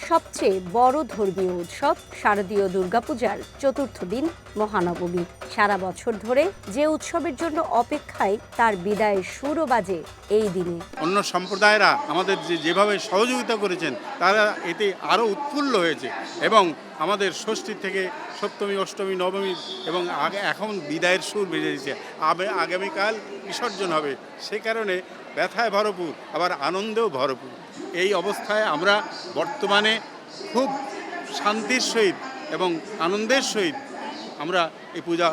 সবচেয়ে বড় ধর্মীয় উৎসব শারদীয় দুর্গাপূজার চতুর্থ দিন মহানবমী। সারা বছর ধরে যে উৎসবের জন্য অপেক্ষায় তার বিদায়ের সুরও বাজে এই দিনে। অন্য সম্প্রদায়েরা আমাদের যেভাবে সহযোগিতা করেছেন তারা এতে আরও উৎফুল্ল হয়েছে এবং আমাদের ষষ্ঠী থেকে সপ্তমী, অষ্টমী, নবমী এবং এখন বিদায়ের সুর বেজে দিয়েছে। আগামীকাল বিসর্জন হবে, সে কারণে ব্যথায় ভরপুর আবার আনন্দেও ভরপুর। এই অবস্থায় আমরা বর্তমানে খুব শান্তির সহিত এবং আনন্দের সহিত আমরা এই পূজা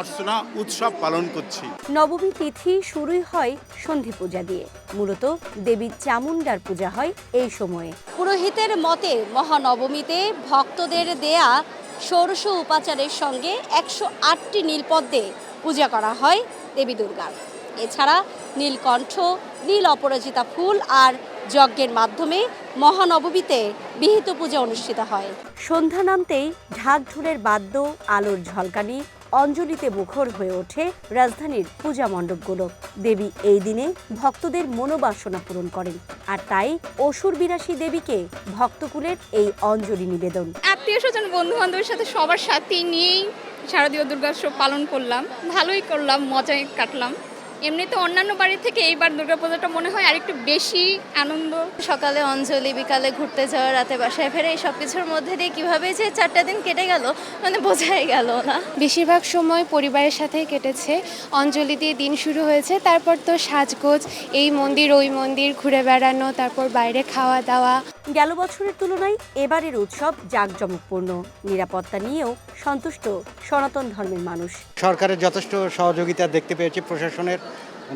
অর্চনা উৎসব পালন করছি। নবমী তিথি শুরুই হয় সন্ধি পূজা দিয়ে। মূলত দেবী চামুণ্ডার পূজা হয় এই সময়ে। পুরোহিতের মতে মহানবমীতে ভক্তদের দেয়া ষোড়শ উপাচারের সঙ্গে 108টি নীলপদ্মে পূজা করা হয় দেবী দুর্গার। এছাড়া নীলকণ্ঠ, নীল অপরাজিতা ফুল আর যজ্ঞের মাধ্যমে মহানবমীতে বিহিত পূজা অনুষ্ঠিত হয়। সন্ধ্যা নামতেই ঢাক ঢোলের বাদ্য, আলোর ঝলকানি, অঞ্জলিতে মুখর হয়ে ওঠে রাজধানীর পূজা মণ্ডপগুলো। দেবী এই দিনে ভক্তদের মনোবাসনা পূরণ করেন, আর তাই অসুর বিনাশী দেবীকে ভক্তকুলের এই অঞ্জলি নিবেদন। আত্মীয় স্বজন, বন্ধু বান্ধবের সাথে সবার সাথে নিয়েই শারদীয় দুর্গোৎসব পালন করলাম। ভালোই করলাম, মজায় কাটলাম। এমনিতে অন্যান্য বাড়ি থেকে এইবার দুর্গাপূজাটা মনে হয় আরেকটু বেশি আনন্দ। সকালে অঞ্জলি, বিকালে ঘুরতে যাওয়া, রাতে বাসায় ফেরে, এই সব কিছুর মধ্যে দিয়ে কীভাবে যে 4টা দিন কেটে গেল মানে বোঝাই গেল না। বেশিরভাগ সময় পরিবারের সাথেই কেটেছে। অঞ্জলি দিয়ে দিন শুরু হয়েছে, তারপর তো সাজগোজ, এই মন্দির ওই মন্দির ঘুরে বেড়ানো, তারপর বাইরে খাওয়া দাওয়া। গেল বছরের তুলনায় এবারের উৎসব জাঁকজমকপূর্ণ। নিরাপত্তা নিয়েও সন্তুষ্ট সনাতন ধর্মের মানুষ। সরকারের যথেষ্ট সহযোগিতা দেখতে পেয়েছি, প্রশাসনের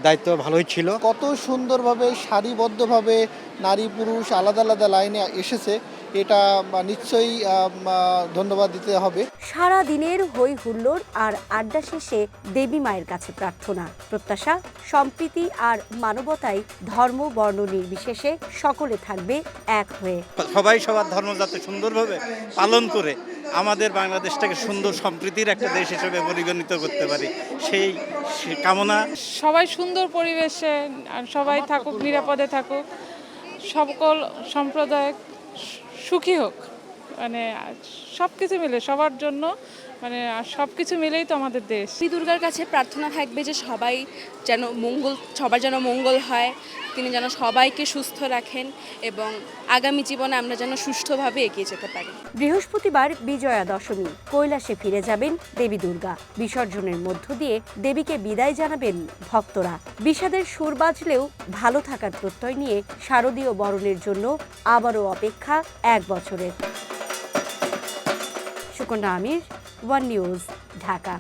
দায়িত্ব ভালোই ছিল। কত সুন্দরভাবে সারিবদ্ধভাবে নারী পুরুষ আলাদা আলাদা লাইনে এসেছে, এটা নিশ্চয়ই ধন্যবাদ দিতে হবে। সারা দিনের হই হুল্লোড় আর আড্ডা শেষে দেবী মায়ের কাছে প্রার্থনা, প্রত্যাশা, সম্প্রীতি আর মানবতায় ধর্ম বর্ণ নির্বিশেষে সকলে থাকবে এক হয়ে। সবাই সবার ধর্ম যাতে সুন্দরভাবে পালন করে আমাদের বাংলাদেশটাকে সুন্দর সম্প্রীতির একটা দেশ হিসেবে পরিগণিত করতে পারি, সেই কামনা। সবাই সুন্দর পরিবেশে আর সবাই থাকুক, নিরাপদে থাকুক, সকল সম্প্রদায় সুখী হোক, মানে সব কিছু মিলে সবার জন্য, মানে সব কিছু মিলেই তো আমাদের দেশ। দেবী দুর্গার কাছে প্রার্থনা থাকবে যে সবাই যেন সবার যেন মঙ্গল হয়, তিনি যেন সবাইকে সুস্থ রাখেন এবং আগামী জীবনে আমরা যেন সুষ্ঠুভাবে এগিয়ে যেতে পারি। বৃহস্পতিবার বিজয়া দশমী কৈলাসে ফিরে যাবেন দেবী দুর্গা। বিসর্জনের মধ্য দিয়ে দেবীকে বিদায় জানাবেন ভক্তরা। বিষাদের সুর বাজলেও ভালো থাকার প্রত্যয় নিয়ে শারদীয় বরণের জন্য আবারও অপেক্ষা 1 বছরের। সুকন্যা আমির, ওয়ান নিউজ, ঢাকা।